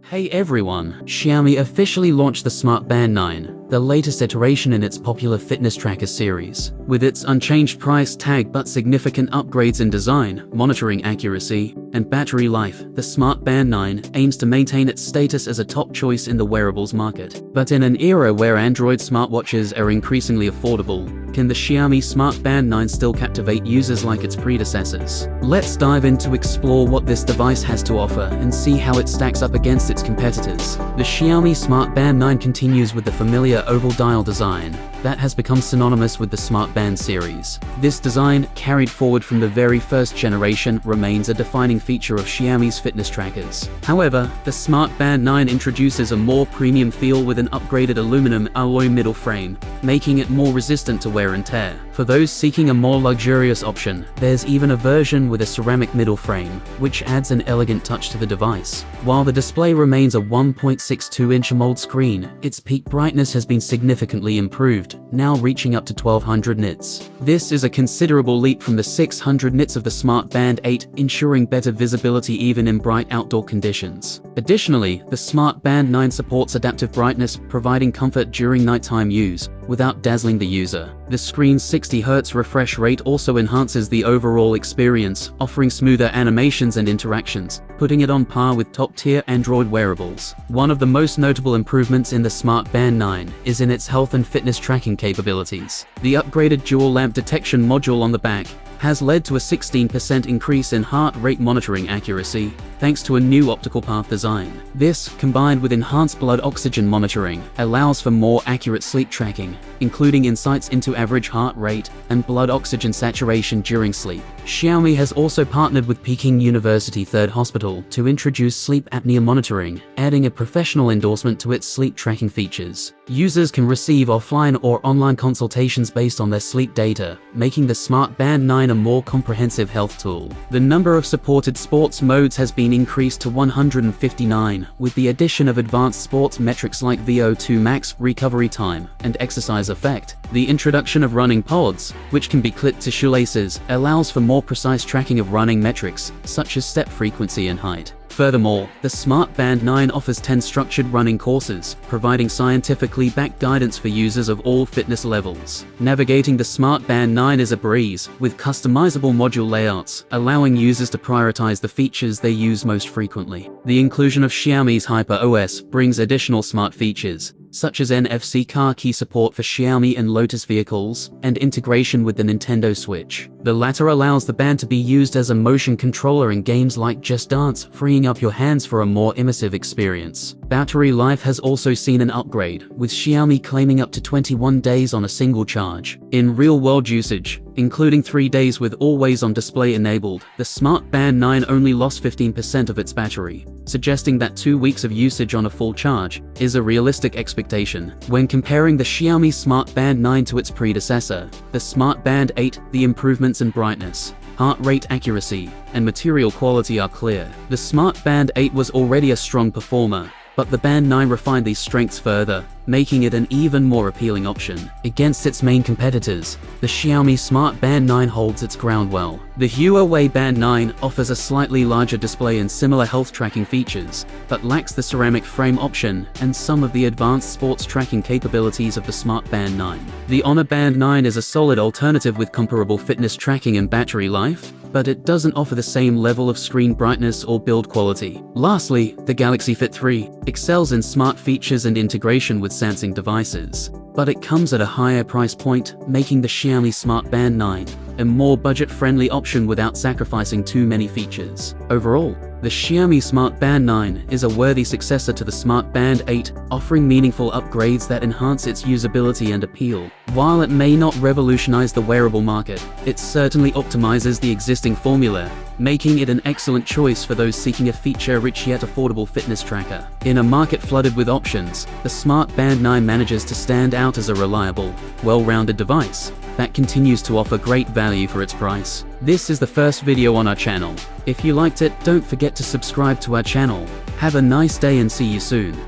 Hey everyone, Xiaomi officially launched the Smart Band 9, the latest iteration in its popular fitness tracker series. With its unchanged price tag but significant upgrades in design, monitoring accuracy, and battery life, the Smart Band 9 aims to maintain its status as a top choice in the wearables market. But in an era where Android smartwatches are increasingly affordable, can the Xiaomi Smart Band 9 still captivate users like its predecessors? Let's dive in to explore what this device has to offer and see how it stacks up against its competitors. The Xiaomi Smart Band 9 continues with the familiar oval dial design that has become synonymous with the Smart Band series. This design, carried forward from the very first generation, remains a defining feature of Xiaomi's fitness trackers. However, the Smart Band 9 introduces a more premium feel with an upgraded aluminum alloy middle frame, making it more resistant to wear and tear. For those seeking a more luxurious option, there's even a version with a ceramic middle frame, which adds an elegant touch to the device. While the display remains a 1.62-inch AMOLED screen, its peak brightness has been significantly improved, now reaching up to 1200 nits. This is a considerable leap from the 600 nits of the Smart Band 8, ensuring better visibility even in bright outdoor conditions. Additionally, the Smart Band 9 supports adaptive brightness, providing comfort during nighttime use, without dazzling the user. The screen's 60Hz refresh rate also enhances the overall experience, offering smoother animations and interactions, putting it on par with top-tier Android wearables. One of the most notable improvements in the Smart Band 9 is in its health and fitness tracking capabilities. The upgraded dual lamp detection module on the back has led to a 16% increase in heart rate monitoring accuracy, thanks to a new optical path design. This, combined with enhanced blood oxygen monitoring, allows for more accurate sleep tracking, including insights into average heart rate and blood oxygen saturation during sleep. Xiaomi has also partnered with Peking University Third Hospital to introduce sleep apnea monitoring, adding a professional endorsement to its sleep tracking features. Users can receive offline or online consultations based on their sleep data, making the Smart Band 9 a more comprehensive health tool. The number of supported sports modes has been increased to 159, with the addition of advanced sports metrics like VO2 max, recovery time, and exercise effect. The introduction of running pods, which can be clipped to shoelaces, allows for more precise tracking of running metrics, such as step frequency and height. Furthermore, the Smart Band 9 offers 10 structured running courses, providing scientifically backed guidance for users of all fitness levels. Navigating the Smart Band 9 is a breeze, with customizable module layouts, allowing users to prioritize the features they use most frequently. The inclusion of Xiaomi's Hyper OS brings additional smart features, such as NFC car key support for Xiaomi and Lotus vehicles, and integration with the Nintendo Switch. The latter allows the band to be used as a motion controller in games like Just Dance, freeing up your hands for a more immersive experience. Battery life has also seen an upgrade, with Xiaomi claiming up to 21 days on a single charge. In real-world usage, including 3 days with always-on display enabled, the Smart Band 9 only lost 15% of its battery, suggesting that 2 weeks of usage on a full charge is a realistic expectation. When comparing the Xiaomi Smart Band 9 to its predecessor, the Smart Band 8, the improvements in brightness, heart rate accuracy, and material quality are clear. The Smart Band 8 was already a strong performer, but the Band 9 refined these strengths further, making it an even more appealing option. Against its main competitors, the Xiaomi Smart Band 9 holds its ground well. The Huawei Band 9 offers a slightly larger display and similar health tracking features, but lacks the ceramic frame option and some of the advanced sports tracking capabilities of the Smart Band 9. The Honor Band 9 is a solid alternative with comparable fitness tracking and battery life, but it doesn't offer the same level of screen brightness or build quality. Lastly, the Galaxy Fit 3 excels in smart features and integration with Samsung devices, but it comes at a higher price point, making the Xiaomi Smart Band 9 a more budget-friendly option without sacrificing too many features. Overall, the Xiaomi Smart Band 9 is a worthy successor to the Smart Band 8, offering meaningful upgrades that enhance its usability and appeal. While it may not revolutionize the wearable market, it certainly optimizes the existing formula, making it an excellent choice for those seeking a feature-rich yet affordable fitness tracker. In a market flooded with options, the Smart Band 9 manages to stand out as a reliable, well-rounded device that continues to offer great value for its price. This is the first video on our channel. If you liked it, don't forget to subscribe to our channel. Have a nice day and see you soon.